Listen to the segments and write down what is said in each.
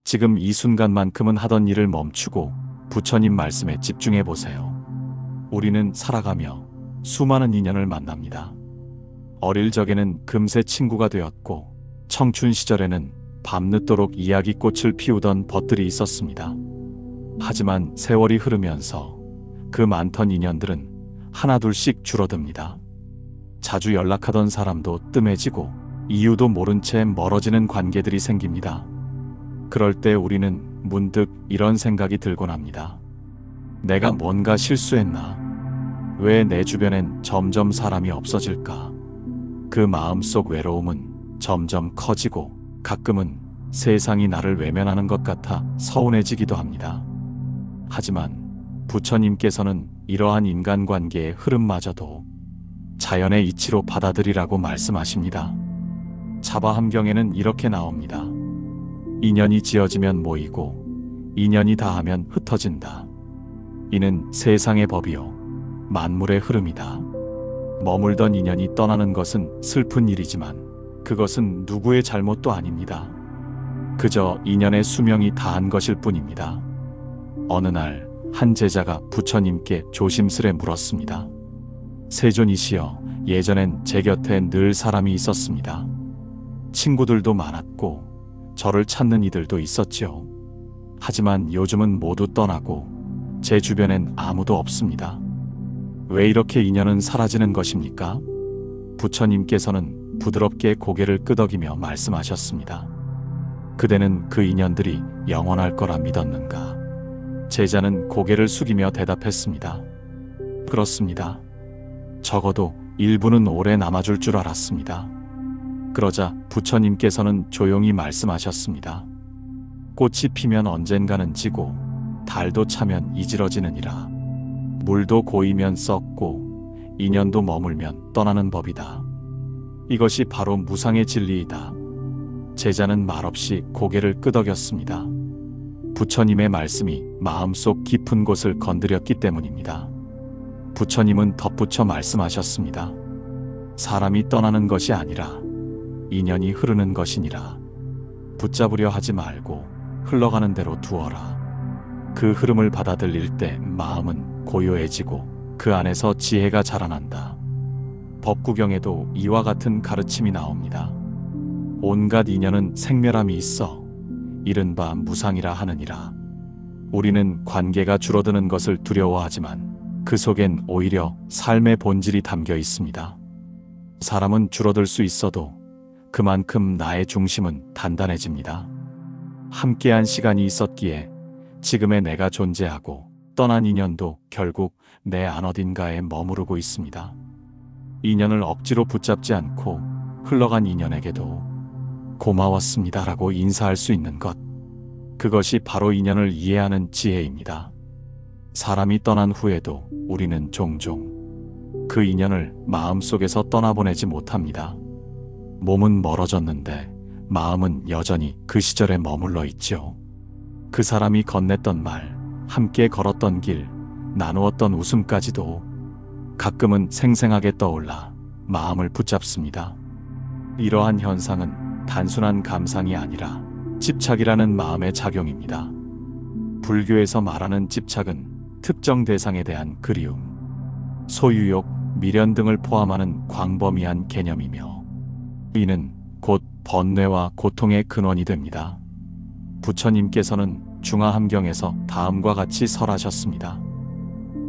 지금 이 순간만큼은 하던 일을 멈추고 부처님 말씀에 집중해 보세요. 우리는 살아가며 수많은 인연을 만납니다. 어릴 적에는 금세 친구가 되었고 청춘 시절에는 밤늦도록 이야기꽃을 피우던 벗들이 있었습니다. 하지만 세월이 흐르면서 그 많던 인연들은 하나둘씩 줄어듭니다. 자주 연락하던 사람도 뜸해지고 이유도 모른 채 멀어지는 관계들이 생깁니다. 그럴 때 우리는 문득 이런 생각이 들곤 합니다. 내가 뭔가 실수했나? 왜 내 주변엔 점점 사람이 없어질까? 그 마음속 외로움은 점점 커지고 가끔은 세상이 나를 외면하는 것 같아 서운해지기도 합니다. 하지만 부처님께서는 이러한 인간관계의 흐름마저도 자연의 이치로 받아들이라고 말씀하십니다. 자바함경에는 이렇게 나옵니다. 인연이 지어지면 모이고 인연이 다하면 흩어진다. 이는 세상의 법이요 만물의 흐름이다. 머물던 인연이 떠나는 것은 슬픈 일이지만 그것은 누구의 잘못도 아닙니다. 그저 인연의 수명이 다한 것일 뿐입니다. 어느 날 한 제자가 부처님께 조심스레 물었습니다. 세존이시여, 예전엔 제 곁에 늘 사람이 있었습니다. 친구들도 많았고 저를 찾는 이들도 있었지요. 하지만 요즘은 모두 떠나고 제 주변엔 아무도 없습니다. 왜 이렇게 인연은 사라지는 것입니까? 부처님께서는 부드럽게 고개를 끄덕이며 말씀하셨습니다. 그대는 그 인연들이 영원할 거라 믿었는가? 제자는 고개를 숙이며 대답했습니다. 그렇습니다. 적어도 일부는 오래 남아줄 줄 알았습니다. 그러자 부처님께서는 조용히 말씀하셨습니다. 꽃이 피면 언젠가는 지고 달도 차면 이지러지느니라. 물도 고이면 썩고 인연도 머물면 떠나는 법이다. 이것이 바로 무상의 진리이다. 제자는 말없이 고개를 끄덕였습니다. 부처님의 말씀이 마음속 깊은 곳을 건드렸기 때문입니다. 부처님은 덧붙여 말씀하셨습니다. 사람이 떠나는 것이 아니라 인연이 흐르는 것이니라. 붙잡으려 하지 말고 흘러가는 대로 두어라. 그 흐름을 받아들일 때 마음은 고요해지고 그 안에서 지혜가 자라난다. 법구경에도 이와 같은 가르침이 나옵니다. 온갖 인연은 생멸함이 있어 이른바 무상이라 하느니라. 우리는 관계가 줄어드는 것을 두려워하지만 그 속엔 오히려 삶의 본질이 담겨 있습니다. 사람은 줄어들 수 있어도 그만큼 나의 중심은 단단해집니다. 함께한 시간이 있었기에 지금의 내가 존재하고 떠난 인연도 결국 내 안 어딘가에 머무르고 있습니다. 인연을 억지로 붙잡지 않고 흘러간 인연에게도 고마웠습니다라고 인사할 수 있는 것. 그것이 바로 인연을 이해하는 지혜입니다. 사람이 떠난 후에도 우리는 종종 그 인연을 마음속에서 떠나보내지 못합니다. 몸은 멀어졌는데 마음은 여전히 그 시절에 머물러 있죠. 그 사람이 건넸던 말, 함께 걸었던 길, 나누었던 웃음까지도 가끔은 생생하게 떠올라 마음을 붙잡습니다. 이러한 현상은 단순한 감상이 아니라 집착이라는 마음의 작용입니다. 불교에서 말하는 집착은 특정 대상에 대한 그리움, 소유욕, 미련 등을 포함하는 광범위한 개념이며 이는 곧 번뇌와 고통의 근원이 됩니다. 부처님께서는 중화함경에서 다음과 같이 설하셨습니다.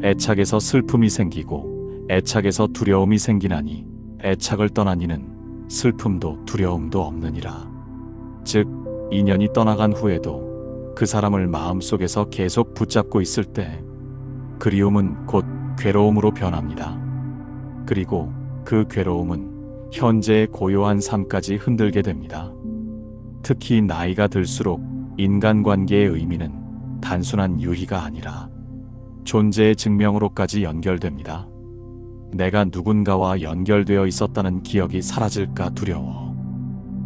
애착에서 슬픔이 생기고 애착에서 두려움이 생기나니 애착을 떠난 이는 슬픔도 두려움도 없느니라. 즉 인연이 떠나간 후에도 그 사람을 마음속에서 계속 붙잡고 있을 때 그리움은 곧 괴로움으로 변합니다. 그리고 그 괴로움은 현재의 고요한 삶까지 흔들게 됩니다. 특히 나이가 들수록 인간관계의 의미는 단순한 유희가 아니라 존재의 증명으로까지 연결됩니다. 내가 누군가와 연결되어 있었다는 기억이 사라질까 두려워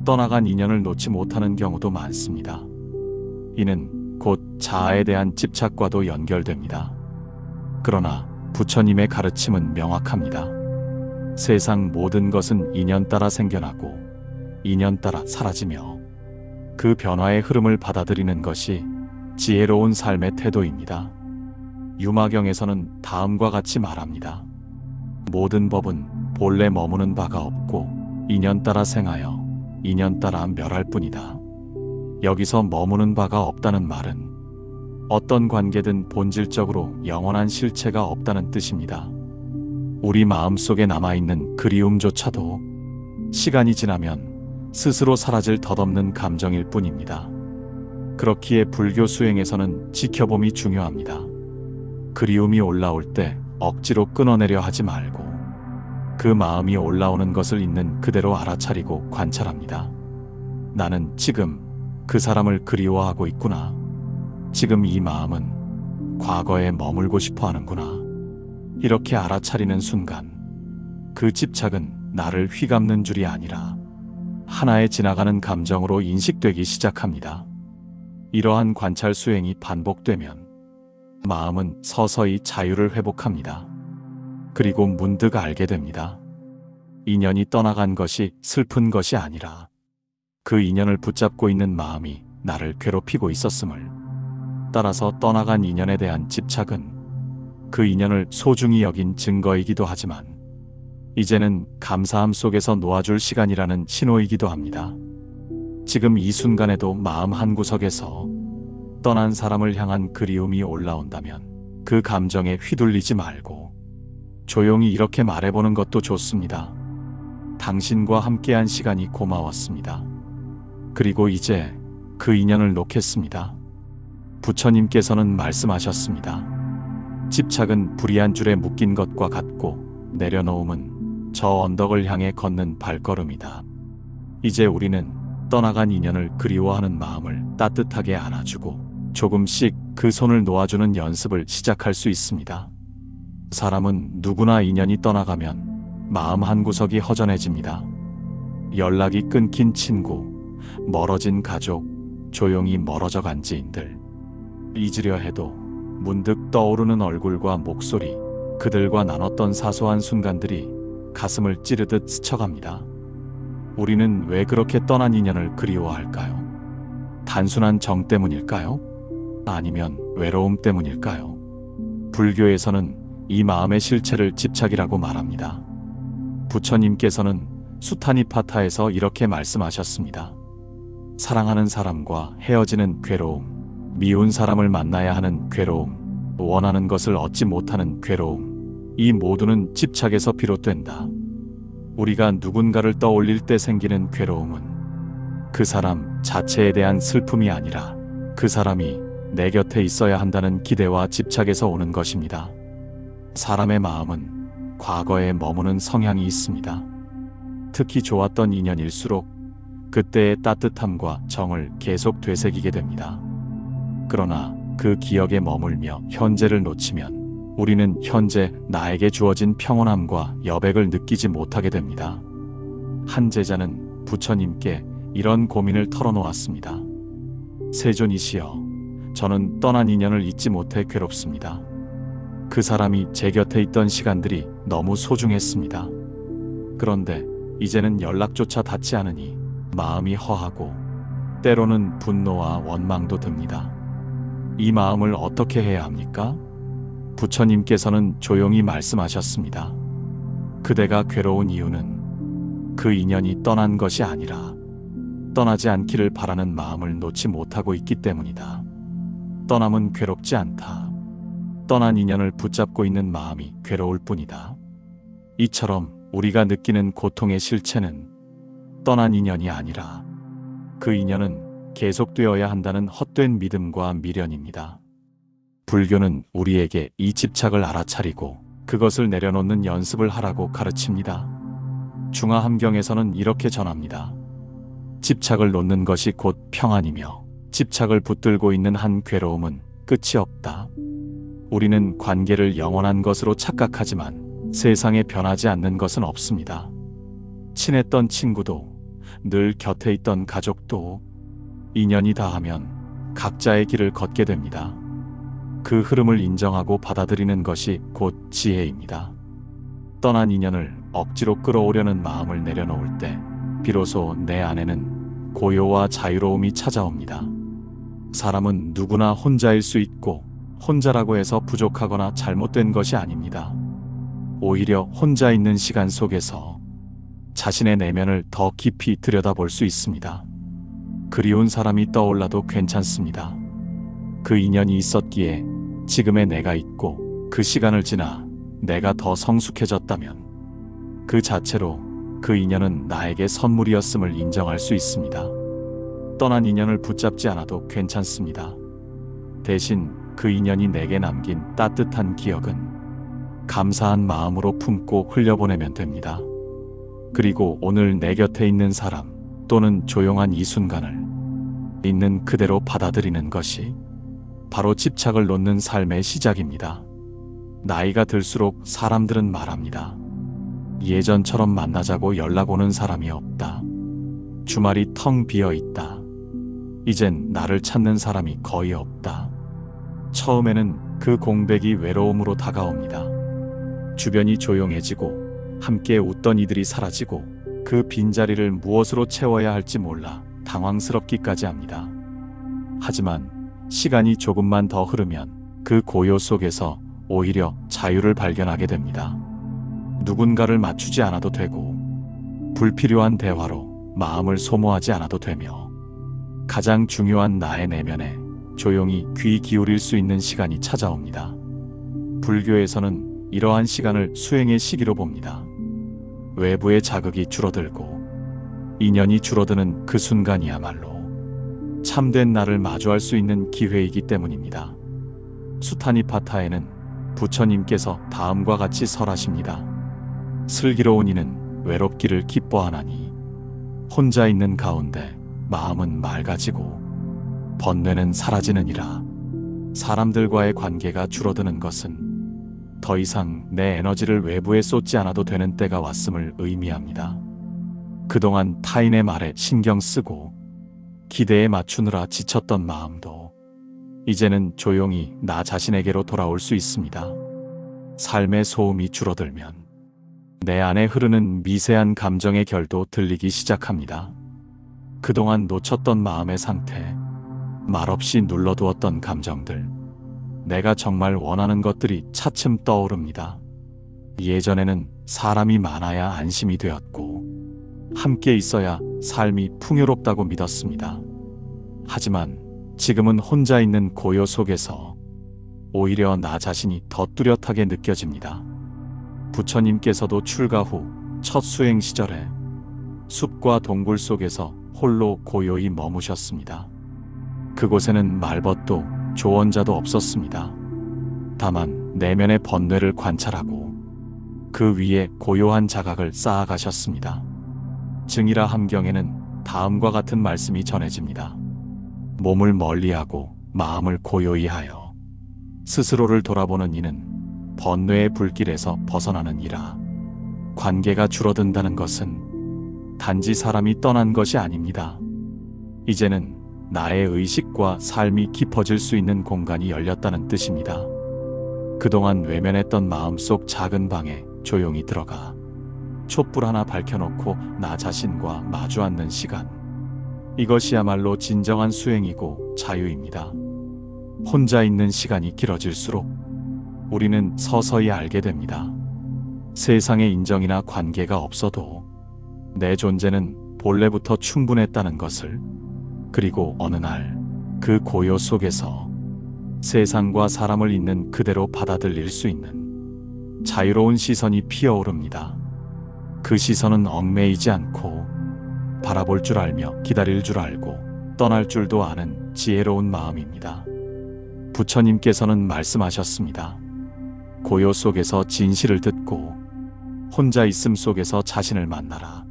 떠나간 인연을 놓지 못하는 경우도 많습니다. 이는 곧 자아에 대한 집착과도 연결됩니다. 그러나 부처님의 가르침은 명확합니다. 세상 모든 것은 인연 따라 생겨나고 인연 따라 사라지며 그 변화의 흐름을 받아들이는 것이 지혜로운 삶의 태도입니다. 유마경에서는 다음과 같이 말합니다. 모든 법은 본래 머무는 바가 없고 인연 따라 생하여 인연 따라 멸할 뿐이다. 여기서 머무는 바가 없다는 말은 어떤 관계든 본질적으로 영원한 실체가 없다는 뜻입니다. 우리 마음속에 남아있는 그리움조차도 시간이 지나면 스스로 사라질 덧없는 감정일 뿐입니다. 그렇기에 불교 수행에서는 지켜봄이 중요합니다. 그리움이 올라올 때 억지로 끊어내려 하지 말고 그 마음이 올라오는 것을 있는 그대로 알아차리고 관찰합니다. 나는 지금 그 사람을 그리워하고 있구나. 지금 이 마음은 과거에 머물고 싶어 하는구나. 이렇게 알아차리는 순간 그 집착은 나를 휘감는 줄이 아니라 하나의 지나가는 감정으로 인식되기 시작합니다. 이러한 관찰 수행이 반복되면 마음은 서서히 자유를 회복합니다. 그리고 문득 알게 됩니다. 인연이 떠나간 것이 슬픈 것이 아니라 그 인연을 붙잡고 있는 마음이 나를 괴롭히고 있었음을, 따라서 떠나간 인연에 대한 집착은 그 인연을 소중히 여긴 증거이기도 하지만 이제는 감사함 속에서 놓아줄 시간이라는 신호이기도 합니다. 지금 이 순간에도 마음 한구석에서 떠난 사람을 향한 그리움이 올라온다면 그 감정에 휘둘리지 말고 조용히 이렇게 말해보는 것도 좋습니다. 당신과 함께한 시간이 고마웠습니다. 그리고 이제 그 인연을 놓겠습니다. 부처님께서는 말씀하셨습니다. 집착은 불이한 줄에 묶인 것과 같고 내려놓음은 저 언덕을 향해 걷는 발걸음이다. 이제 우리는 떠나간 인연을 그리워하는 마음을 따뜻하게 안아주고 조금씩 그 손을 놓아주는 연습을 시작할 수 있습니다. 사람은 누구나 인연이 떠나가면 마음 한구석이 허전해집니다. 연락이 끊긴 친구, 멀어진 가족, 조용히 멀어져 간 지인들. 잊으려 해도 문득 떠오르는 얼굴과 목소리, 그들과 나눴던 사소한 순간들이 가슴을 찌르듯 스쳐갑니다. 우리는 왜 그렇게 떠난 인연을 그리워할까요? 단순한 정 때문일까요? 아니면 외로움 때문일까요? 불교에서는 이 마음의 실체를 집착이라고 말합니다. 부처님께서는 수타니파타에서 이렇게 말씀하셨습니다. 사랑하는 사람과 헤어지는 괴로움, 미운 사람을 만나야 하는 괴로움, 원하는 것을 얻지 못하는 괴로움, 이 모두는 집착에서 비롯된다. 우리가 누군가를 떠올릴 때 생기는 괴로움은 그 사람 자체에 대한 슬픔이 아니라 그 사람이 내 곁에 있어야 한다는 기대와 집착에서 오는 것입니다. 사람의 마음은 과거에 머무는 성향이 있습니다. 특히 좋았던 인연일수록 그때의 따뜻함과 정을 계속 되새기게 됩니다. 그러나 그 기억에 머물며 현재를 놓치면 우리는 현재 나에게 주어진 평온함과 여백을 느끼지 못하게 됩니다. 한 제자는 부처님께 이런 고민을 털어놓았습니다. 세존이시여, 저는 떠난 인연을 잊지 못해 괴롭습니다. 그 사람이 제 곁에 있던 시간들이 너무 소중했습니다. 그런데 이제는 연락조차 닿지 않으니 마음이 허하고 때로는 분노와 원망도 듭니다. 이 마음을 어떻게 해야 합니까? 부처님께서는 조용히 말씀하셨습니다. 그대가 괴로운 이유는 그 인연이 떠난 것이 아니라 떠나지 않기를 바라는 마음을 놓지 못하고 있기 때문이다. 떠남은 괴롭지 않다. 떠난 인연을 붙잡고 있는 마음이 괴로울 뿐이다. 이처럼 우리가 느끼는 고통의 실체는 떠난 인연이 아니라 그 인연은 계속되어야 한다는 헛된 믿음과 미련입니다. 불교는 우리에게 이 집착을 알아차리고 그것을 내려놓는 연습을 하라고 가르칩니다. 중화함경에서는 이렇게 전합니다. 집착을 놓는 것이 곧 평안이며 집착을 붙들고 있는 한 괴로움은 끝이 없다. 우리는 관계를 영원한 것으로 착각하지만 세상에 변하지 않는 것은 없습니다. 친했던 친구도, 늘 곁에 있던 가족도 인연이 다하면 각자의 길을 걷게 됩니다. 그 흐름을 인정하고 받아들이는 것이 곧 지혜입니다. 떠난 인연을 억지로 끌어오려는 마음을 내려놓을 때 비로소 내 안에는 고요와 자유로움이 찾아옵니다. 사람은 누구나 혼자일 수 있고 혼자라고 해서 부족하거나 잘못된 것이 아닙니다. 오히려 혼자 있는 시간 속에서 자신의 내면을 더 깊이 들여다볼 수 있습니다. 그리운 사람이 떠올라도 괜찮습니다. 그 인연이 있었기에 지금의 내가 있고 그 시간을 지나 내가 더 성숙해졌다면 그 자체로 그 인연은 나에게 선물이었음을 인정할 수 있습니다. 떠난 인연을 붙잡지 않아도 괜찮습니다. 대신 그 인연이 내게 남긴 따뜻한 기억은 감사한 마음으로 품고 흘려보내면 됩니다. 그리고 오늘 내 곁에 있는 사람 또는 조용한 이 순간을 있는 그대로 받아들이는 것이 바로 집착을 놓는 삶의 시작입니다. 나이가 들수록 사람들은 말합니다. 예전처럼 만나자고 연락 오는 사람이 없다. 주말이 텅 비어 있다. 이젠 나를 찾는 사람이 거의 없다. 처음에는 그 공백이 외로움으로 다가옵니다. 주변이 조용해지고 함께 웃던 이들이 사라지고 그 빈자리를 무엇으로 채워야 할지 몰라 당황스럽기까지 합니다. 하지만 시간이 조금만 더 흐르면 그 고요 속에서 오히려 자유를 발견하게 됩니다. 누군가를 맞추지 않아도 되고 불필요한 대화로 마음을 소모하지 않아도 되며 가장 중요한 나의 내면에 조용히 귀 기울일 수 있는 시간이 찾아옵니다. 불교에서는 이러한 시간을 수행의 시기로 봅니다. 외부의 자극이 줄어들고 인연이 줄어드는 그 순간이야말로 참된 나를 마주할 수 있는 기회이기 때문입니다. 수타니파타에는 부처님께서 다음과 같이 설하십니다. 슬기로운 이는 외롭기를 기뻐하나니 혼자 있는 가운데 마음은 맑아지고 번뇌는 사라지느니라. 사람들과의 관계가 줄어드는 것은 더 이상 내 에너지를 외부에 쏟지 않아도 되는 때가 왔음을 의미합니다. 그동안 타인의 말에 신경 쓰고 기대에 맞추느라 지쳤던 마음도 이제는 조용히 나 자신에게로 돌아올 수 있습니다. 삶의 소음이 줄어들면 내 안에 흐르는 미세한 감정의 결도 들리기 시작합니다. 그동안 놓쳤던 마음의 상태, 말없이 눌러두었던 감정들, 내가 정말 원하는 것들이 차츰 떠오릅니다. 예전에는 사람이 많아야 안심이 되었고 함께 있어야 삶이 풍요롭다고 믿었습니다. 하지만 지금은 혼자 있는 고요 속에서 오히려 나 자신이 더 뚜렷하게 느껴집니다. 부처님께서도 출가 후 첫 수행 시절에 숲과 동굴 속에서 홀로 고요히 머무셨습니다. 그곳에는 말벗도 조언자도 없었습니다. 다만 내면의 번뇌를 관찰하고 그 위에 고요한 자각을 쌓아가셨습니다. 증이라 함경에는 다음과 같은 말씀이 전해집니다. 몸을 멀리하고 마음을 고요히 하여 스스로를 돌아보는 이는 번뇌의 불길에서 벗어나는 이라. 관계가 줄어든다는 것은 단지 사람이 떠난 것이 아닙니다. 이제는 나의 의식과 삶이 깊어질 수 있는 공간이 열렸다는 뜻입니다. 그동안 외면했던 마음속 작은 방에 조용히 들어가 촛불 하나 밝혀놓고 나 자신과 마주 앉는 시간. 이것이야말로 진정한 수행이고 자유입니다. 혼자 있는 시간이 길어질수록 우리는 서서히 알게 됩니다. 세상에 인정이나 관계가 없어도 내 존재는 본래부터 충분했다는 것을. 그리고 어느 날 그 고요 속에서 세상과 사람을 있는 그대로 받아들일 수 있는 자유로운 시선이 피어오릅니다. 그 시선은 얽매이지 않고 바라볼 줄 알며 기다릴 줄 알고 떠날 줄도 아는 지혜로운 마음입니다. 부처님께서는 말씀하셨습니다. 고요 속에서 진실을 듣고 혼자 있음 속에서 자신을 만나라.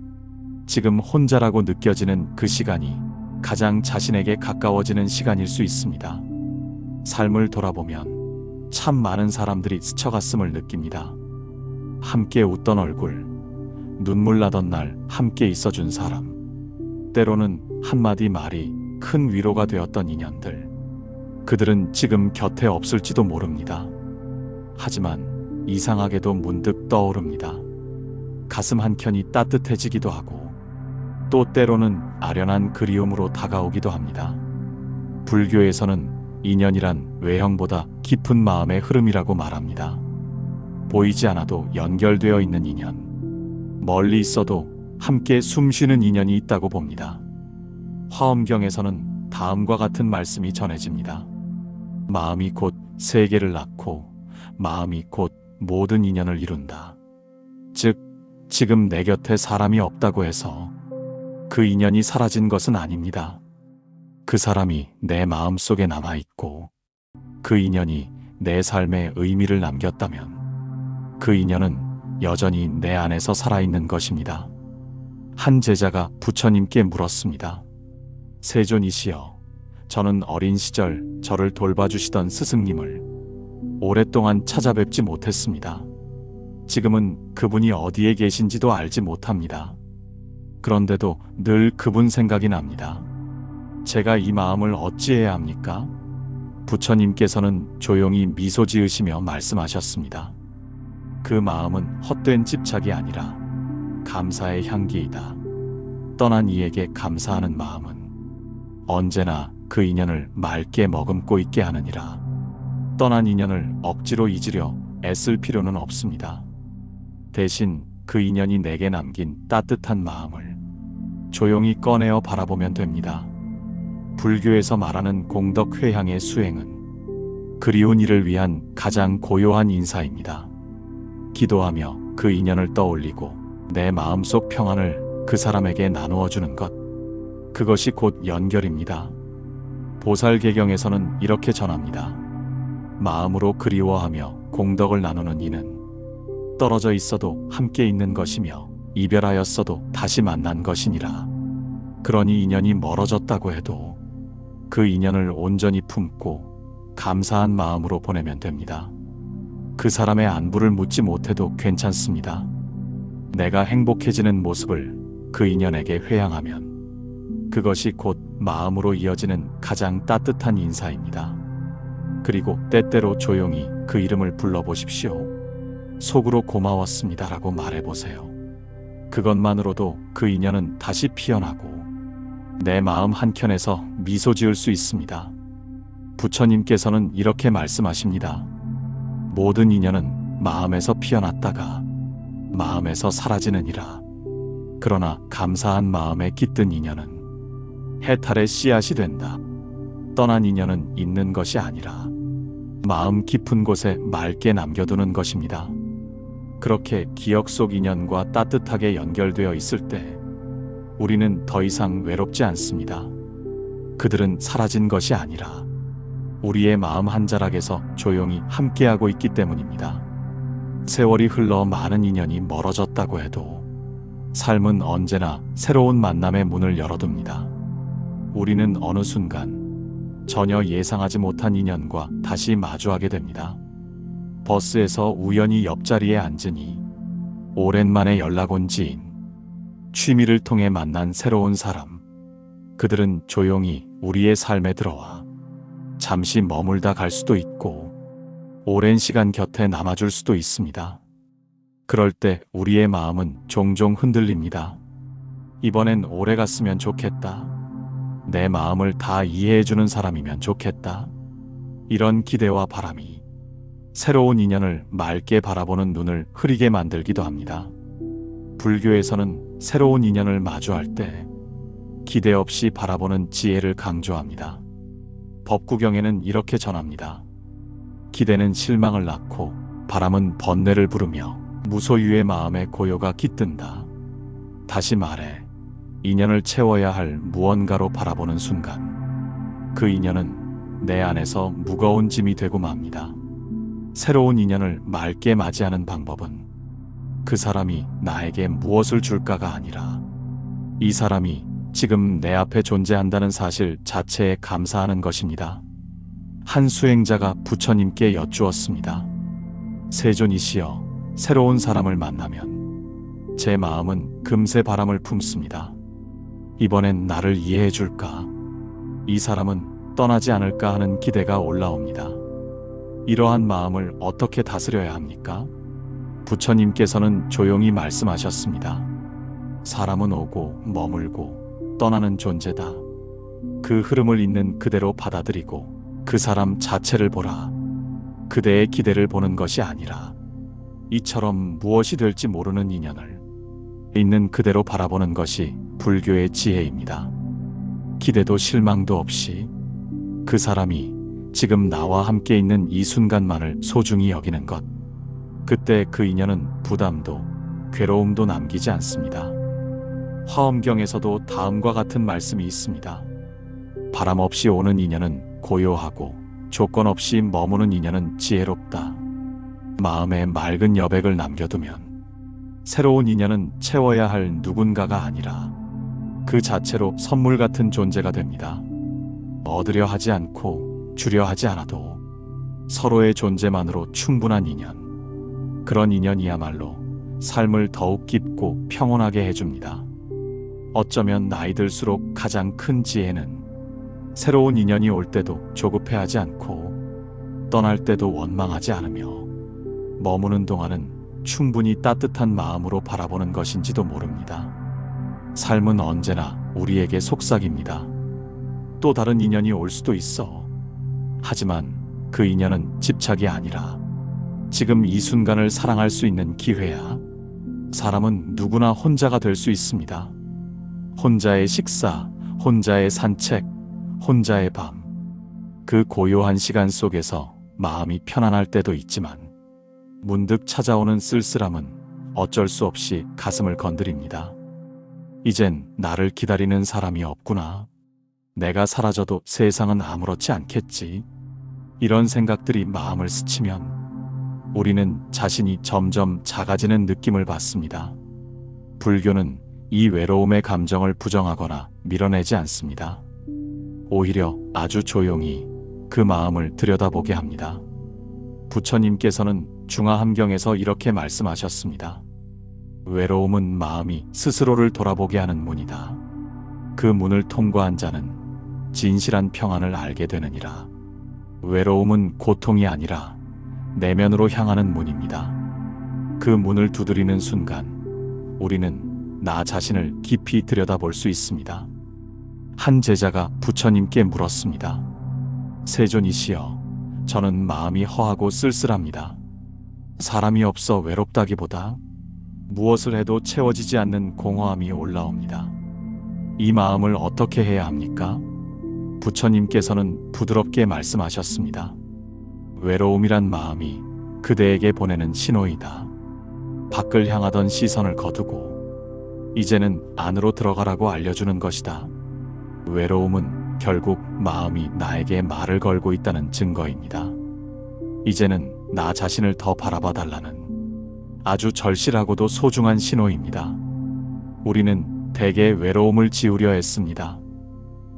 지금 혼자라고 느껴지는 그 시간이 가장 자신에게 가까워지는 시간일 수 있습니다. 삶을 돌아보면 참 많은 사람들이 스쳐갔음을 느낍니다. 함께 웃던 얼굴, 눈물 나던 날 함께 있어준 사람, 때로는 한마디 말이 큰 위로가 되었던 인연들. 그들은 지금 곁에 없을지도 모릅니다. 하지만 이상하게도 문득 떠오릅니다. 가슴 한켠이 따뜻해지기도 하고 또 때로는 아련한 그리움으로 다가오기도 합니다. 불교에서는 인연이란 외형보다 깊은 마음의 흐름이라고 말합니다. 보이지 않아도 연결되어 있는 인연, 멀리 있어도 함께 숨쉬는 인연이 있다고 봅니다. 화엄경에서는 다음과 같은 말씀이 전해집니다. 마음이 곧 세계를 낳고 마음이 곧 모든 인연을 이룬다. 즉, 지금 내 곁에 사람이 없다고 해서 그 인연이 사라진 것은 아닙니다. 그 사람이 내 마음 속에 남아있고 그 인연이 내 삶에 의미를 남겼다면 그 인연은 여전히 내 안에서 살아있는 것입니다. 한 제자가 부처님께 물었습니다. 세존이시여, 저는 어린 시절 저를 돌봐주시던 스승님을 오랫동안 찾아뵙지 못했습니다. 지금은 그분이 어디에 계신지도 알지 못합니다. 그런데도 늘 그분 생각이 납니다. 제가 이 마음을 어찌해야 합니까? 부처님께서는 조용히 미소 지으시며 말씀하셨습니다. 그 마음은 헛된 집착이 아니라 감사의 향기이다. 떠난 이에게 감사하는 마음은 언제나 그 인연을 맑게 머금고 있게 하느니라. 떠난 인연을 억지로 잊으려 애쓸 필요는 없습니다. 대신 그 인연이 내게 남긴 따뜻한 마음을 조용히 꺼내어 바라보면 됩니다. 불교에서 말하는 공덕 회향의 수행은 그리운 이를 위한 가장 고요한 인사입니다. 기도하며 그 인연을 떠올리고 내 마음속 평안을 그 사람에게 나누어 주는 것, 그것이 곧 연결입니다. 보살개경에서는 이렇게 전합니다. 마음으로 그리워하며 공덕을 나누는 이는 떨어져 있어도 함께 있는 것이며 이별하였어도 다시 만난 것이니라. 그러니 인연이 멀어졌다고 해도 그 인연을 온전히 품고 감사한 마음으로 보내면 됩니다. 그 사람의 안부를 묻지 못해도 괜찮습니다. 내가 행복해지는 모습을 그 인연에게 회양하면 그것이 곧 마음으로 이어지는 가장 따뜻한 인사입니다. 그리고 때때로 조용히 그 이름을 불러보십시오. 속으로 고마웠습니다라고 말해보세요. 그것만으로도 그 인연은 다시 피어나고 내 마음 한켠에서 미소 지을 수 있습니다. 부처님께서는 이렇게 말씀하십니다. 모든 인연은 마음에서 피어났다가 마음에서 사라지느니라. 그러나 감사한 마음에 깃든 인연은 해탈의 씨앗이 된다. 떠난 인연은 있는 것이 아니라 마음 깊은 곳에 맑게 남겨두는 것입니다. 그렇게 기억 속 인연과 따뜻하게 연결되어 있을 때 우리는 더 이상 외롭지 않습니다. 그들은 사라진 것이 아니라 우리의 마음 한 자락에서 조용히 함께하고 있기 때문입니다. 세월이 흘러 많은 인연이 멀어졌다고 해도 삶은 언제나 새로운 만남의 문을 열어둡니다. 우리는 어느 순간 전혀 예상하지 못한 인연과 다시 마주하게 됩니다. 버스에서 우연히 옆자리에 앉으니 오랜만에 연락 온 지인, 취미를 통해 만난 새로운 사람, 그들은 조용히 우리의 삶에 들어와 잠시 머물다 갈 수도 있고 오랜 시간 곁에 남아줄 수도 있습니다. 그럴 때 우리의 마음은 종종 흔들립니다. 이번엔 오래 갔으면 좋겠다. 내 마음을 다 이해해주는 사람이면 좋겠다. 이런 기대와 바람이 새로운 인연을 맑게 바라보는 눈을 흐리게 만들기도 합니다. 불교에서는 새로운 인연을 마주할 때 기대 없이 바라보는 지혜를 강조합니다. 법구경에는 이렇게 전합니다. 기대는 실망을 낳고 바람은 번뇌를 부르며 무소유의 마음에 고요가 깃든다. 다시 말해 인연을 채워야 할 무언가로 바라보는 순간 그 인연은 내 안에서 무거운 짐이 되고 맙니다. 새로운 인연을 맑게 맞이하는 방법은 그 사람이 나에게 무엇을 줄까가 아니라 이 사람이 지금 내 앞에 존재한다는 사실 자체에 감사하는 것입니다. 한 수행자가 부처님께 여쭈었습니다. 세존이시여, 새로운 사람을 만나면 제 마음은 금세 바람을 품습니다. 이번엔 나를 이해해 줄까? 이 사람은 떠나지 않을까 하는 기대가 올라옵니다. 이러한 마음을 어떻게 다스려야 합니까? 부처님께서는 조용히 말씀하셨습니다. 사람은 오고 머물고 떠나는 존재다. 그 흐름을 있는 그대로 받아들이고 그 사람 자체를 보라. 그대의 기대를 보는 것이 아니라 이처럼 무엇이 될지 모르는 인연을 있는 그대로 바라보는 것이 불교의 지혜입니다. 기대도 실망도 없이 그 사람이 지금 나와 함께 있는 이 순간만을 소중히 여기는 것. 그때 그 인연은 부담도 괴로움도 남기지 않습니다. 화엄경에서도 다음과 같은 말씀이 있습니다. 바람 없이 오는 인연은 고요하고 조건 없이 머무는 인연은 지혜롭다. 마음에 맑은 여백을 남겨두면 새로운 인연은 채워야 할 누군가가 아니라 그 자체로 선물 같은 존재가 됩니다. 얻으려 하지 않고 주려 하지 않아도 서로의 존재만으로 충분한 인연. 그런 인연이야말로 삶을 더욱 깊고 평온하게 해줍니다. 어쩌면 나이 들수록 가장 큰 지혜는 새로운 인연이 올 때도 조급해하지 않고 떠날 때도 원망하지 않으며 머무는 동안은 충분히 따뜻한 마음으로 바라보는 것인지도 모릅니다. 삶은 언제나 우리에게 속삭입니다. 또 다른 인연이 올 수도 있어. 하지만 그 인연은 집착이 아니라 지금 이 순간을 사랑할 수 있는 기회야. 사람은 누구나 혼자가 될 수 있습니다. 혼자의 식사, 혼자의 산책, 혼자의 밤. 그 고요한 시간 속에서 마음이 편안할 때도 있지만 문득 찾아오는 쓸쓸함은 어쩔 수 없이 가슴을 건드립니다. 이젠 나를 기다리는 사람이 없구나. 내가 사라져도 세상은 아무렇지 않겠지. 이런 생각들이 마음을 스치면 우리는 자신이 점점 작아지는 느낌을 받습니다. 불교는 이 외로움의 감정을 부정하거나 밀어내지 않습니다. 오히려 아주 조용히 그 마음을 들여다보게 합니다. 부처님께서는 중화함경에서 이렇게 말씀하셨습니다. 외로움은 마음이 스스로를 돌아보게 하는 문이다. 그 문을 통과한 자는 진실한 평안을 알게 되느니라. 외로움은 고통이 아니라 내면으로 향하는 문입니다. 그 문을 두드리는 순간 우리는 나 자신을 깊이 들여다볼 수 있습니다. 한 제자가 부처님께 물었습니다. 세존이시여, 저는 마음이 허하고 쓸쓸합니다. 사람이 없어 외롭다기보다 무엇을 해도 채워지지 않는 공허함이 올라옵니다. 이 마음을 어떻게 해야 합니까? 부처님께서는 부드럽게 말씀하셨습니다. 외로움이란 마음이 그대에게 보내는 신호이다. 밖을 향하던 시선을 거두고 이제는 안으로 들어가라고 알려주는 것이다. 외로움은 결국 마음이 나에게 말을 걸고 있다는 증거입니다. 이제는 나 자신을 더 바라봐 달라는 아주 절실하고도 소중한 신호입니다. 우리는 대개 외로움을 지우려 했습니다.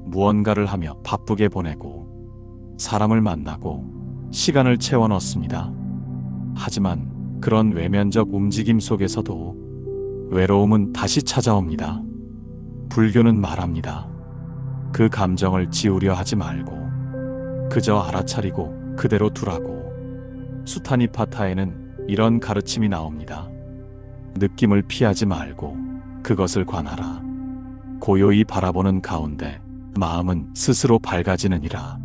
무언가를 하며 바쁘게 보내고 사람을 만나고 시간을 채워 넣습니다. 하지만 그런 외면적 움직임 속에서도 외로움은 다시 찾아옵니다. 불교는 말합니다. 그 감정을 지우려 하지 말고 그저 알아차리고 그대로 두라고. 수타니파타에는 이런 가르침이 나옵니다. 느낌을 피하지 말고 그것을 관하라. 고요히 바라보는 가운데 마음은 스스로 밝아지느니라.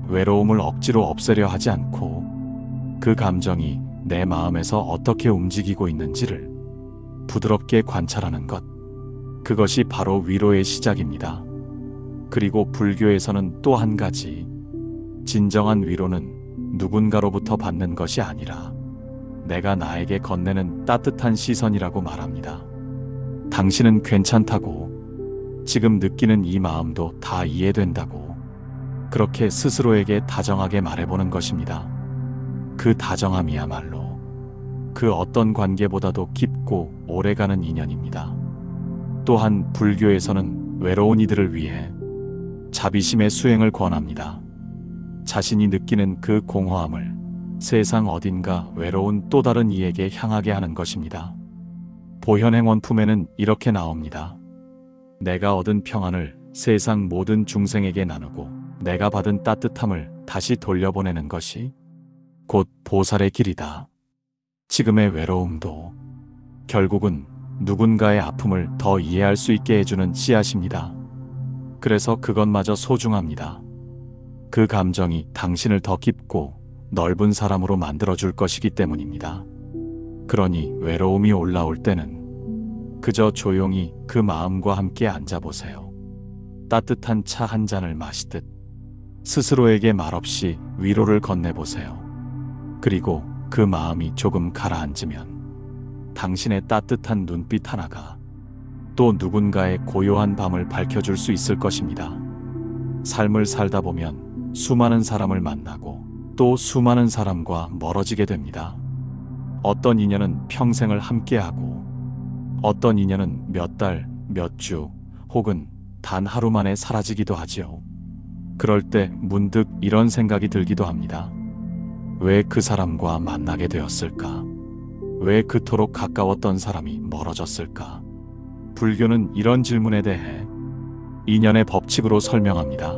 외로움을 억지로 없애려 하지 않고 그 감정이 내 마음에서 어떻게 움직이고 있는지를 부드럽게 관찰하는 것. 그것이 바로 위로의 시작입니다. 그리고 불교에서는 또 한 가지, 진정한 위로는 누군가로부터 받는 것이 아니라 내가 나에게 건네는 따뜻한 시선이라고 말합니다. 당신은 괜찮다고, 지금 느끼는 이 마음도 다 이해된다고, 그렇게 스스로에게 다정하게 말해보는 것입니다. 그 다정함이야말로 그 어떤 관계보다도 깊고 오래가는 인연입니다. 또한 불교에서는 외로운 이들을 위해 자비심의 수행을 권합니다. 자신이 느끼는 그 공허함을 세상 어딘가 외로운 또 다른 이에게 향하게 하는 것입니다. 보현행원품에는 이렇게 나옵니다. 내가 얻은 평안을 세상 모든 중생에게 나누고 내가 받은 따뜻함을 다시 돌려보내는 것이 곧 보살의 길이다. 지금의 외로움도 결국은 누군가의 아픔을 더 이해할 수 있게 해주는 씨앗입니다. 그래서 그것마저 소중합니다. 그 감정이 당신을 더 깊고 넓은 사람으로 만들어줄 것이기 때문입니다. 그러니 외로움이 올라올 때는 그저 조용히 그 마음과 함께 앉아보세요. 따뜻한 차 한 잔을 마시듯 스스로에게 말없이 위로를 건네보세요. 그리고 그 마음이 조금 가라앉으면 당신의 따뜻한 눈빛 하나가 또 누군가의 고요한 밤을 밝혀줄 수 있을 것입니다. 삶을 살다 보면 수많은 사람을 만나고 또 수많은 사람과 멀어지게 됩니다. 어떤 인연은 평생을 함께하고 어떤 인연은 몇 달, 몇 주 혹은 단 하루 만에 사라지기도 하지요. 그럴 때 문득 이런 생각이 들기도 합니다. 왜 그 사람과 만나게 되었을까? 왜 그토록 가까웠던 사람이 멀어졌을까? 불교는 이런 질문에 대해 인연의 법칙으로 설명합니다.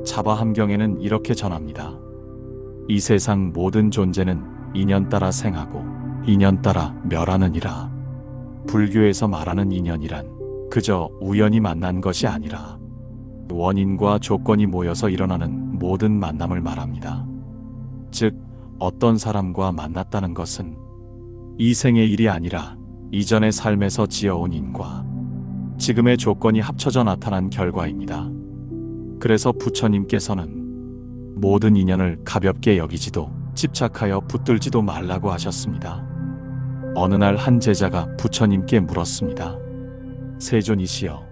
자바함경에는 이렇게 전합니다. 이 세상 모든 존재는 인연 따라 생하고 인연 따라 멸하느니라. 불교에서 말하는 인연이란 그저 우연히 만난 것이 아니라 원인과 조건이 모여서 일어나는 모든 만남을 말합니다. 즉, 어떤 사람과 만났다는 것은 이 생의 일이 아니라 이전의 삶에서 지어온 인과 지금의 조건이 합쳐져 나타난 결과입니다. 그래서 부처님께서는 모든 인연을 가볍게 여기지도 집착하여 붙들지도 말라고 하셨습니다. 어느 날 한 제자가 부처님께 물었습니다. 세존이시여,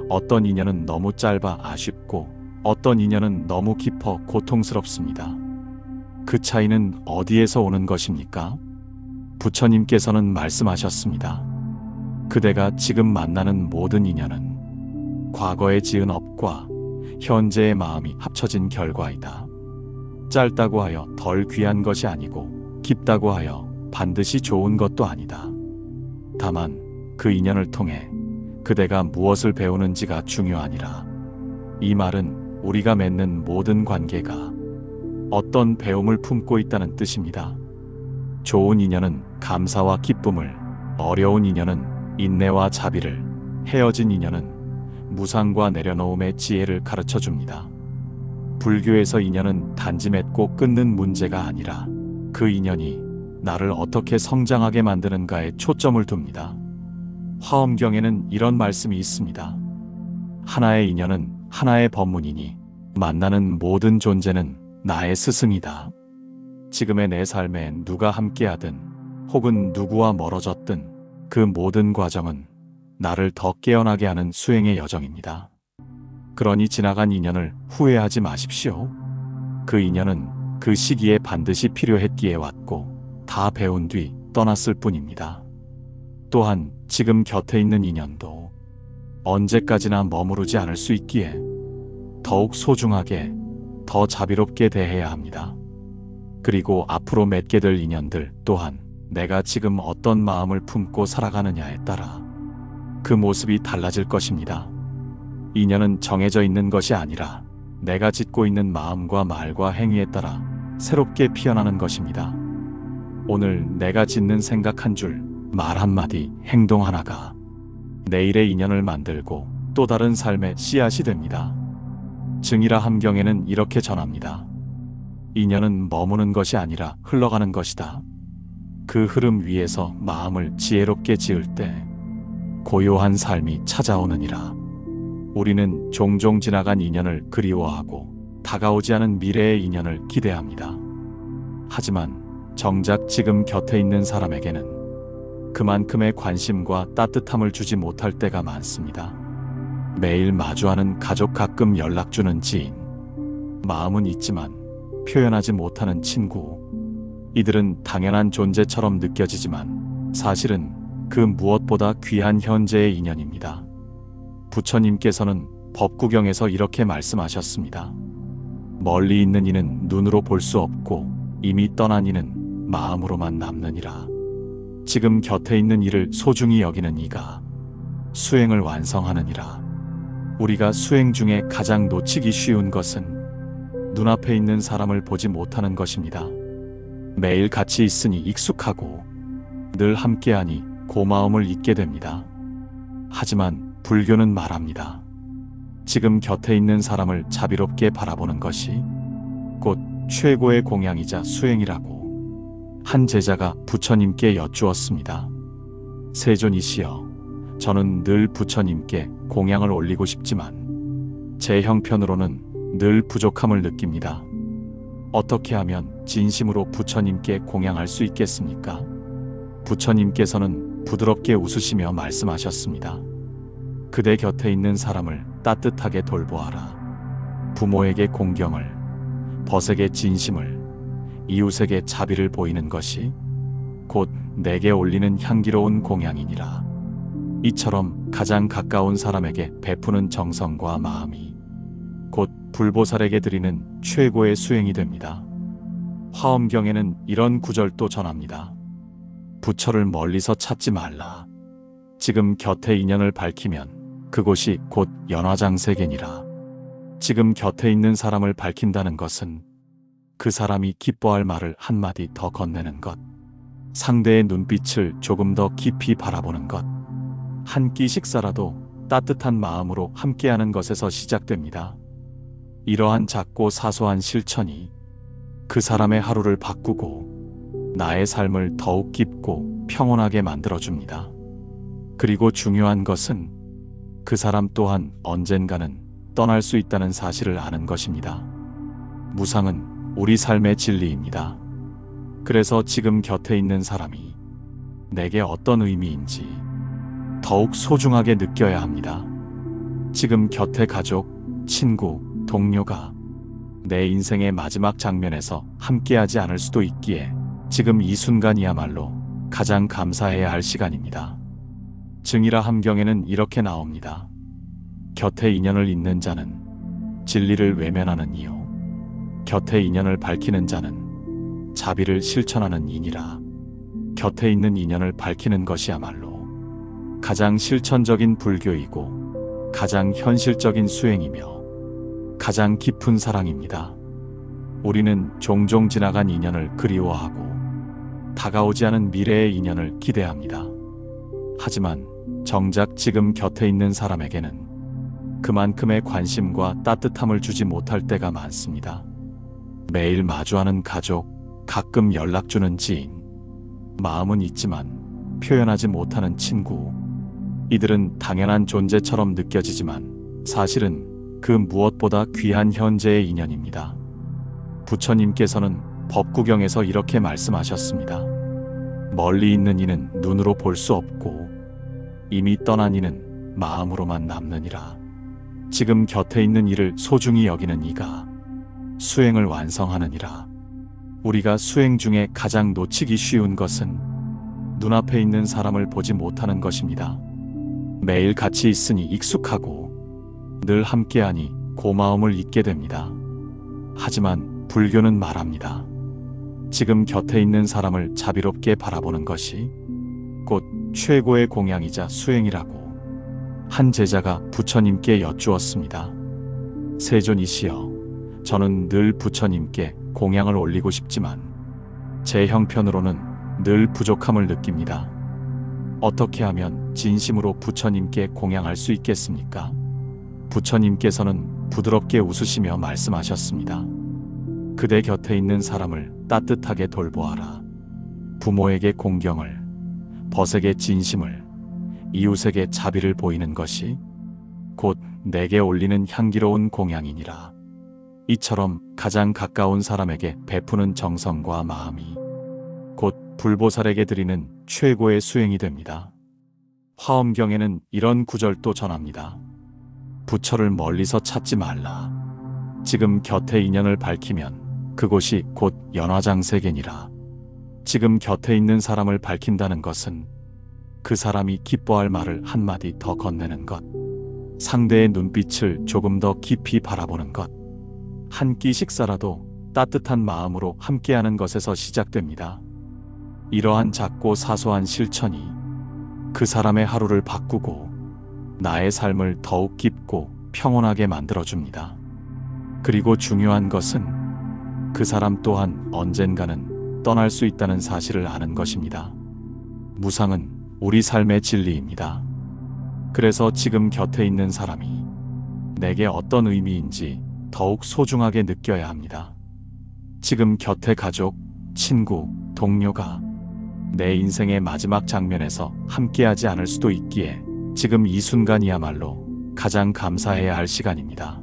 어떤 인연은 너무 짧아 아쉽고 어떤 인연은 너무 깊어 고통스럽습니다. 그 차이는 어디에서 오는 것입니까? 부처님께서는 말씀하셨습니다. 그대가 지금 만나는 모든 인연은 과거에 지은 업과 현재의 마음이 합쳐진 결과이다. 짧다고 하여 덜 귀한 것이 아니고 깊다고 하여 반드시 좋은 것도 아니다. 다만 그 인연을 통해 그대가 무엇을 배우는지가 중요하니라. 이 말은 우리가 맺는 모든 관계가 어떤 배움을 품고 있다는 뜻입니다. 좋은 인연은 감사와 기쁨을, 어려운 인연은 인내와 자비를, 헤어진 인연은 무상과 내려놓음의 지혜를 가르쳐 줍니다. 불교에서 인연은 단지 맺고 끊는 문제가 아니라 그 인연이 나를 어떻게 성장하게 만드는가에 초점을 둡니다. 화엄경에는 이런 말씀이 있습니다. 하나의 인연은 하나의 법문이니 만나는 모든 존재는 나의 스승이다. 지금의 내 삶에 누가 함께하든 혹은 누구와 멀어졌든 그 모든 과정은 나를 더 깨어나게 하는 수행의 여정입니다. 그러니 지나간 인연을 후회하지 마십시오. 그 인연은 그 시기에 반드시 필요했기에 왔고 다 배운 뒤 떠났을 뿐입니다. 또한 지금 곁에 있는 인연도 언제까지나 머무르지 않을 수 있기에 더욱 소중하게, 더 자비롭게 대해야 합니다. 그리고 앞으로 맺게 될 인연들 또한 내가 지금 어떤 마음을 품고 살아가느냐에 따라 그 모습이 달라질 것입니다. 인연은 정해져 있는 것이 아니라 내가 짓고 있는 마음과 말과 행위에 따라 새롭게 피어나는 것입니다. 오늘 내가 짓는 생각 한 줄, 말 한마디, 행동 하나가 내일의 인연을 만들고 또 다른 삶의 씨앗이 됩니다. 증이라 함경에는 이렇게 전합니다. 인연은 머무는 것이 아니라 흘러가는 것이다. 그 흐름 위에서 마음을 지혜롭게 지을 때 고요한 삶이 찾아오느니라. 우리는 종종 지나간 인연을 그리워하고 다가오지 않은 미래의 인연을 기대합니다. 하지만 정작 지금 곁에 있는 사람에게는 그만큼의 관심과 따뜻함을 주지 못할 때가 많습니다. 매일 마주하는 가족, 가끔 연락 주는 지인, 마음은 있지만 표현하지 못하는 친구, 이들은 당연한 존재처럼 느껴지지만 사실은 그 무엇보다 귀한 현재의 인연입니다. 부처님께서는 법구경에서 이렇게 말씀하셨습니다. 멀리 있는 이는 눈으로 볼 수 없고 이미 떠난 이는 마음으로만 남느니라. 지금 곁에 있는 이를 소중히 여기는 이가 수행을 완성하느니라. 우리가 수행 중에 가장 놓치기 쉬운 것은 눈앞에 있는 사람을 보지 못하는 것입니다. 매일 같이 있으니 익숙하고 늘 함께하니 고마움을 잊게 됩니다. 하지만 불교는 말합니다. 지금 곁에 있는 사람을 자비롭게 바라보는 것이 곧 최고의 공양이자 수행이라고 한 제자가 부처님께 여쭈었습니다. 세존이시여, 저는 늘 부처님께 공양을 올리고 싶지만 제 형편으로는 늘 부족함을 느낍니다. 어떻게 하면 진심으로 부처님께 공양할 수 있겠습니까? 부처님께서는 부드럽게 웃으시며 말씀하셨습니다. 그대 곁에 있는 사람을 따뜻하게 돌보아라. 부모에게 공경을, 벗에게 진심을, 이웃에게 자비를 보이는 것이 곧 내게 올리는 향기로운 공양이니라. 이처럼 가장 가까운 사람에게 베푸는 정성과 마음이 곧 불보살에게 드리는 최고의 수행이 됩니다. 화엄경에는 이런 구절도 전합니다. 부처를 멀리서 찾지 말라. 지금 곁에 인연을 밝히면 그곳이 곧 연화장세계니라. 지금 곁에 있는 사람을 밝힌다는 것은 그 사람이 기뻐할 말을 한마디 더 건네는 것, 상대의 눈빛을 조금 더 깊이 바라보는 것, 한 끼 식사라도 따뜻한 마음으로 함께하는 것에서 시작됩니다. 이러한 작고 사소한 실천이 그 사람의 하루를 바꾸고 나의 삶을 더욱 깊고 평온하게 만들어줍니다. 그리고 중요한 것은 그 사람 또한 언젠가는 떠날 수 있다는 사실을 아는 것입니다. 무상은 우리 삶의 진리입니다. 그래서 지금 곁에 있는 사람이 내게 어떤 의미인지 더욱 소중하게 느껴야 합니다. 지금 곁에 가족, 친구, 동료가 내 인생의 마지막 장면에서 함께하지 않을 수도 있기에 지금 이 순간이야말로 가장 감사해야 할 시간입니다. 증이라 함경에는 이렇게 나옵니다. 곁에 인연을 잇는 자는 진리를 외면하는 이요, 곁에 인연을 밝히는 자는 자비를 실천하는 이니라. 곁에 있는 인연을 밝히는 것이야말로 가장 실천적인 불교이고 가장 현실적인 수행이며 가장 깊은 사랑입니다. 우리는 종종 지나간 인연을 그리워하고 다가오지 않은 미래의 인연을 기대합니다. 하지만 정작 지금 곁에 있는 사람에게는 그만큼의 관심과 따뜻함을 주지 못할 때가 많습니다. 매일 마주하는 가족, 가끔 연락 주는 지인, 마음은 있지만 표현하지 못하는 친구, 이들은 당연한 존재처럼 느껴지지만 사실은 그 무엇보다 귀한 현재의 인연입니다. 부처님께서는 법구경에서 이렇게 말씀하셨습니다. 멀리 있는 이는 눈으로 볼 수 없고 이미 떠난 이는 마음으로만 남느니라. 지금 곁에 있는 이를 소중히 여기는 이가 수행을 완성하느니라. 우리가 수행 중에 가장 놓치기 쉬운 것은 눈앞에 있는 사람을 보지 못하는 것입니다. 매일 같이 있으니 익숙하고 늘 함께하니 고마움을 잊게 됩니다. 하지만 불교는 말합니다. 지금 곁에 있는 사람을 자비롭게 바라보는 것이 곧 최고의 공양이자 수행이라고 한 제자가 부처님께 여쭈었습니다. 세존이시여, 저는 늘 부처님께 공양을 올리고 싶지만 제 형편으로는 늘 부족함을 느낍니다. 어떻게 하면 진심으로 부처님께 공양할 수 있겠습니까? 부처님께서는 부드럽게 웃으시며 말씀하셨습니다. 그대 곁에 있는 사람을 따뜻하게 돌보아라. 부모에게 공경을, 벗에게 진심을, 이웃에게 자비를 보이는 것이 곧 내게 올리는 향기로운 공양이니라. 이처럼 가장 가까운 사람에게 베푸는 정성과 마음이 곧 불보살에게 드리는 최고의 수행이 됩니다. 화엄경에는 이런 구절도 전합니다. 부처를 멀리서 찾지 말라. 지금 곁에 인연을 밝히면 그곳이 곧 연화장세계니라. 지금 곁에 있는 사람을 밝힌다는 것은 그 사람이 기뻐할 말을 한마디 더 건네는 것, 상대의 눈빛을 조금 더 깊이 바라보는 것, 한 끼 식사라도 따뜻한 마음으로 함께하는 것에서 시작됩니다. 이러한 작고 사소한 실천이 그 사람의 하루를 바꾸고 나의 삶을 더욱 깊고 평온하게 만들어줍니다. 그리고 중요한 것은 그 사람 또한 언젠가는 떠날 수 있다는 사실을 아는 것입니다. 무상은 우리 삶의 진리입니다. 그래서 지금 곁에 있는 사람이 내게 어떤 의미인지 더욱 소중하게 느껴야 합니다. 지금 곁에 가족, 친구, 동료가 내 인생의 마지막 장면에서 함께하지 않을 수도 있기에 지금 이 순간이야말로 가장 감사해야 할 시간입니다.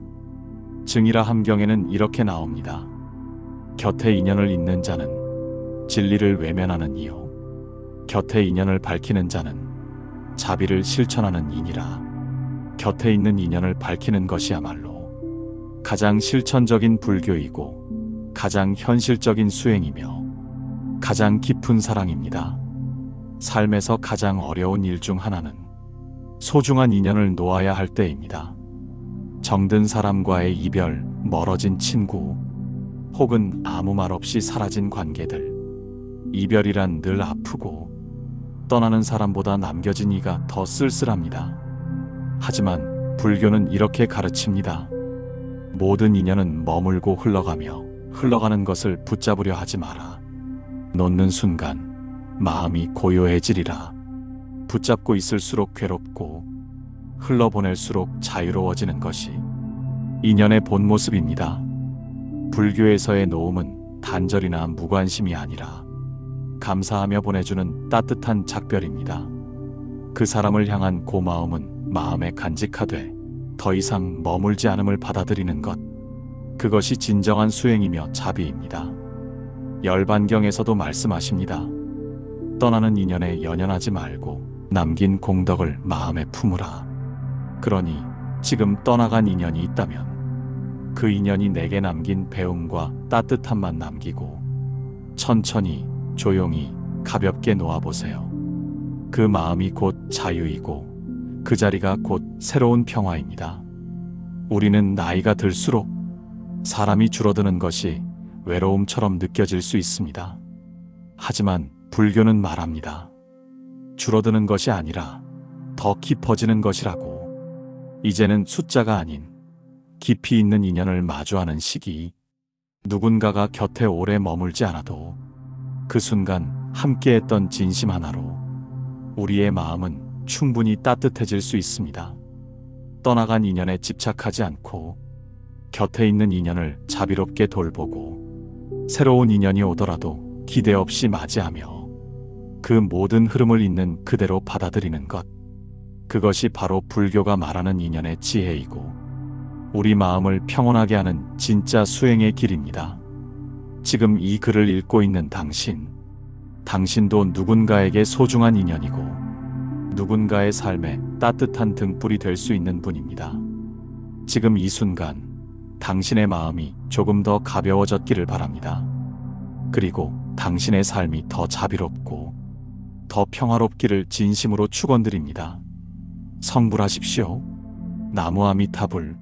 증이라 함경에는 이렇게 나옵니다. 곁에 인연을 잇는 자는 진리를 외면하는 이요, 곁에 인연을 밝히는 자는 자비를 실천하는 이니라. 곁에 있는 인연을 밝히는 것이야말로 가장 실천적인 불교이고 가장 현실적인 수행이며 가장 깊은 사랑입니다. 삶에서 가장 어려운 일 중 하나는 소중한 인연을 놓아야 할 때입니다. 정든 사람과의 이별, 멀어진 친구, 혹은 아무 말 없이 사라진 관계들. 이별이란 늘 아프고 떠나는 사람보다 남겨진 이가 더 쓸쓸합니다. 하지만 불교는 이렇게 가르칩니다. 모든 인연은 머물고 흘러가며 흘러가는 것을 붙잡으려 하지 마라. 놓는 순간 마음이 고요해지리라. 붙잡고 있을수록 괴롭고 흘러보낼수록 자유로워지는 것이 인연의 본 모습입니다. 불교에서의 놓음은 단절이나 무관심이 아니라 감사하며 보내주는 따뜻한 작별입니다. 그 사람을 향한 고마움은 마음에 간직하되 더 이상 머물지 않음을 받아들이는 것, 그것이 진정한 수행이며 자비입니다. 열반경에서도 말씀하십니다. 떠나는 인연에 연연하지 말고 남긴 공덕을 마음에 품으라. 그러니 지금 떠나간 인연이 있다면 그 인연이 내게 남긴 배움과 따뜻함만 남기고 천천히 조용히 가볍게 놓아보세요. 그 마음이 곧 자유이고 그 자리가 곧 새로운 평화입니다. 우리는 나이가 들수록 사람이 줄어드는 것이 외로움처럼 느껴질 수 있습니다. 하지만 불교는 말합니다. 줄어드는 것이 아니라 더 깊어지는 것이라고. 이제는 숫자가 아닌 깊이 있는 인연을 마주하는 시기. 누군가가 곁에 오래 머물지 않아도 그 순간 함께했던 진심 하나로 우리의 마음은 충분히 따뜻해질 수 있습니다. 떠나간 인연에 집착하지 않고 곁에 있는 인연을 자비롭게 돌보고 새로운 인연이 오더라도 기대 없이 맞이하며 그 모든 흐름을 있는 그대로 받아들이는 것, 그것이 바로 불교가 말하는 인연의 지혜이고 우리 마음을 평온하게 하는 진짜 수행의 길입니다. 지금 이 글을 읽고 있는 당신도 누군가에게 소중한 인연이고 누군가의 삶에 따뜻한 등불이 될 수 있는 분입니다. 지금 이 순간 당신의 마음이 조금 더 가벼워졌기를 바랍니다. 그리고 당신의 삶이 더 자비롭고 더 평화롭기를 진심으로 축원드립니다. 성불하십시오. 나무 아미타불.